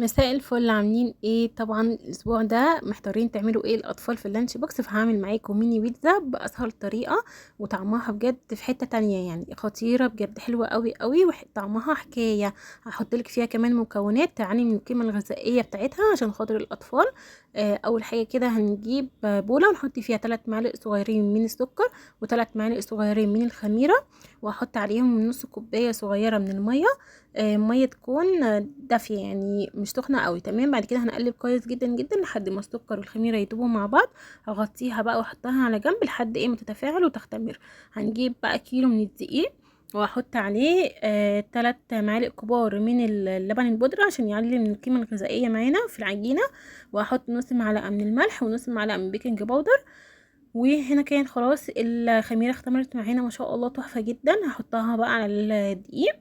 مساء الفل، عاملين ايه؟ طبعا الاسبوع ده محتارين تعملوا ايه الاطفال في اللانش بوكس، فهعمل معاكم ميني بيتزا باسهل طريقه، وطعمها بجد في حته تانية، يعني خطيره بجد، حلوه قوي قوي وطعمها حكايه. هحط لك فيها كمان مكونات تعني من القيمه الغذائيه بتاعتها عشان خاطر الاطفال. اول حاجه كده هنجيب بوله ونحط فيها 3 معالق صغيرين من السكر و3 معالق صغيرين من الخميره، واحط عليهم نص كوبايه صغيره من الميه. ميه تكون دافيه، يعني مش سخنه قوي. تمام، بعد كده هنقلب كويس جدا جدا لحد ما السكر والخميره يدوبوا مع بعض. هغطيها بقى واحطها على جنب لحد ايه ما تتفاعل وتختمر. هنجيب بقى كيلو من الدقيق، واحط عليه 3 معالق كبار من اللبن البودرة عشان يعلي من القيمة الغذائية معانا في العجينة. واحط نص معلقة من الملح ونص معلقة من بيكنج باودر. وهنا كان خلاص الخميرة اختمرت معانا ما شاء الله، تحفة جدا. هحطها بقى على الدقيق،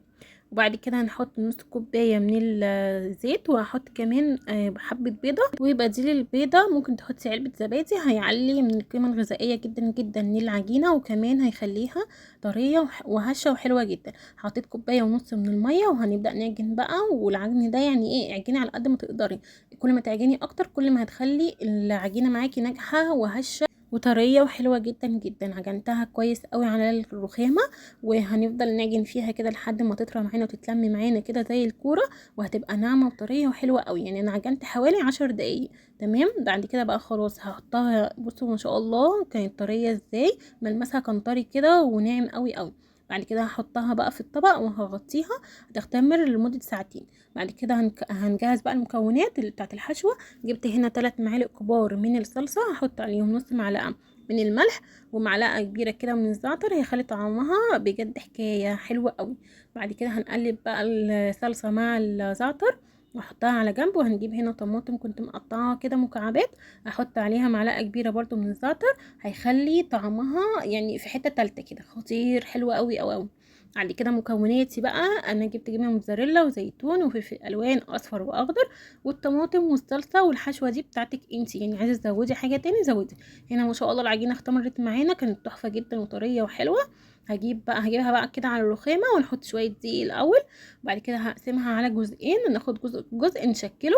وبعد كده هنحط نص كوبايه من الزيت، وهحط كمان حبه بيضه. وبديل البيضه ممكن تحطي علبه زبادي، هيعلي من القيمه الغذائيه جدا جدا للعجينه، وكمان هيخليها طريه وهشه وحلوه جدا. حطيت كوبايه ونص من الميه، وهنبدا نعجن بقى. والعجن ده يعني ايه؟ اعجني على قد ما تقدري، كل ما تعجني اكتر كل ما هتخلي العجينه معاكي ناجحه وهشه وطريه وحلوه جدا جدا. عجنتها كويس قوي على الرخامه، وهنفضل نعجن فيها كده لحد ما تطرى معانا وتتلم معانا كده زي الكوره، وهتبقى ناعمه وطريه وحلوه قوي. يعني انا عجنت حوالي 10 دقايق. تمام، بعد كده بقى خلاص هحطها. بصوا ما شاء الله كانت طريه ازاي، ملمسها كان طري كده وناعم قوي قوي. بعد كده هحطها بقى في الطبق وهغطيها، هتختمر لمده ساعتين. بعد كده هنجهز بقى المكونات اللي بتاعت الحشوه. جبت هنا 3 معالق كبار من الصلصه، هحط عليهم نص معلقه من الملح، ومعلقه كبيره كده من الزعتر، هيخلي طعمها بجد حكايه حلوه قوي. بعد كده هنقلب بقى الصلصه مع الزعتر واحطها على جنب. وهنجيب هنا طماطم كنت مقطعاها كده مكعبات، احط عليها معلقه كبيره برضو من الزعتر، هيخلي طعمها يعني في حته تالته كده خطير، حلوه قوي قوي قوي. بعد كده مكوناتي بقى، انا جبت جبنه موتزاريلا وزيتون وفلفل الوان اصفر واخضر والطماطم والصلصه. والحشوه دي بتاعتك انتي، يعني عايزه تزودي حاجه تاني زودي. هنا ما شاء الله العجينه اختمرت معانا، كانت تحفه جدا وطريه وحلوه. هجيبها بقى كده على الرخامه، ونحط شويه دقيق الاول. وبعد كده هقسمها على جزئين، ناخد جزء نشكله.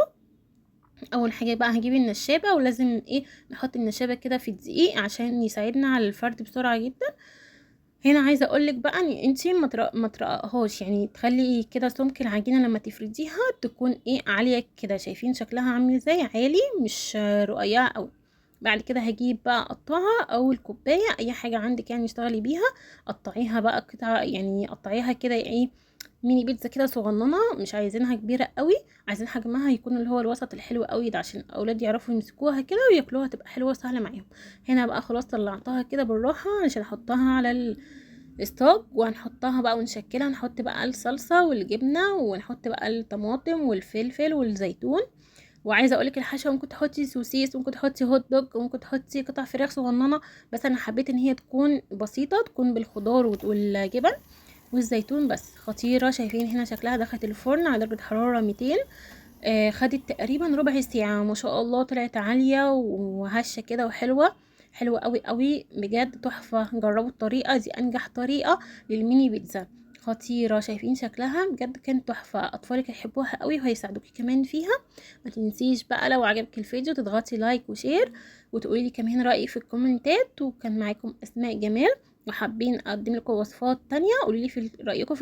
اول حاجه بقى هجيب النشابه، ولازم ايه نحط النشابه كده في الدقيق عشان يساعدنا على الفرد بسرعه جدا. هنا عايزه اقولك بقى ان انتي ما ترققهاش، يعني تخلي كده سمك العجينه لما تفرديها تكون ايه عاليه كده. شايفين شكلها عامل ازاي؟ عالي، مش رقيقه قوي. بعد كده هجيب بقى اقطعها، اول كوبايه اي حاجه عندك يعني اشتغلي بيها. قطعيها بقى قطع، يعني قطعيها كده ايه ميني بيتزا كده صغننه، مش عايزينها كبيره قوي. عايزين حجمها يكون اللي هو الوسط الحلو قوي ده، عشان الاولاد يعرفوا يمسكوها كده وياكلوها، تبقى حلوه وسهله معاهم. هنا بقى خلاص طلعتها كده بالراحه عشان احطها على الصاج، وهنحطها بقى ونشكلها. نحط بقى الصلصه والجبنه، ونحط بقى الطماطم والفلفل والزيتون. وعايزه اقولك الحشوه ممكن تحطي سوسيس، ممكن تحطي هوت دوج، ممكن تحطي قطع فراخ صغننه. بس انا حبيت ان هي تكون بسيطه، تكون بالخضار والجبن والزيتون بس. خطيره. شايفين هنا شكلها دخلت الفرن على درجه حراره 200. خدت تقريبا ربع ساعه. ما شاء الله طلعت عاليه وهشه كده وحلوه، حلوه قوي قوي بجد، تحفه. جربوا الطريقه دي، انجح طريقه للميني بيتزا. خطيره. شايفين شكلها بجد كانت تحفه، اطفالك هيحبوها قوي وهيساعدوكي كمان فيها. ما تنسيش بقى لو عجبك الفيديو تضغطي لايك وشير، وتقولي لي كمان رايك في الكومنتات. وكان معاكم اسماء جمال، وحابين اقدم لكم وصفات تانية قولي لي في رايكم في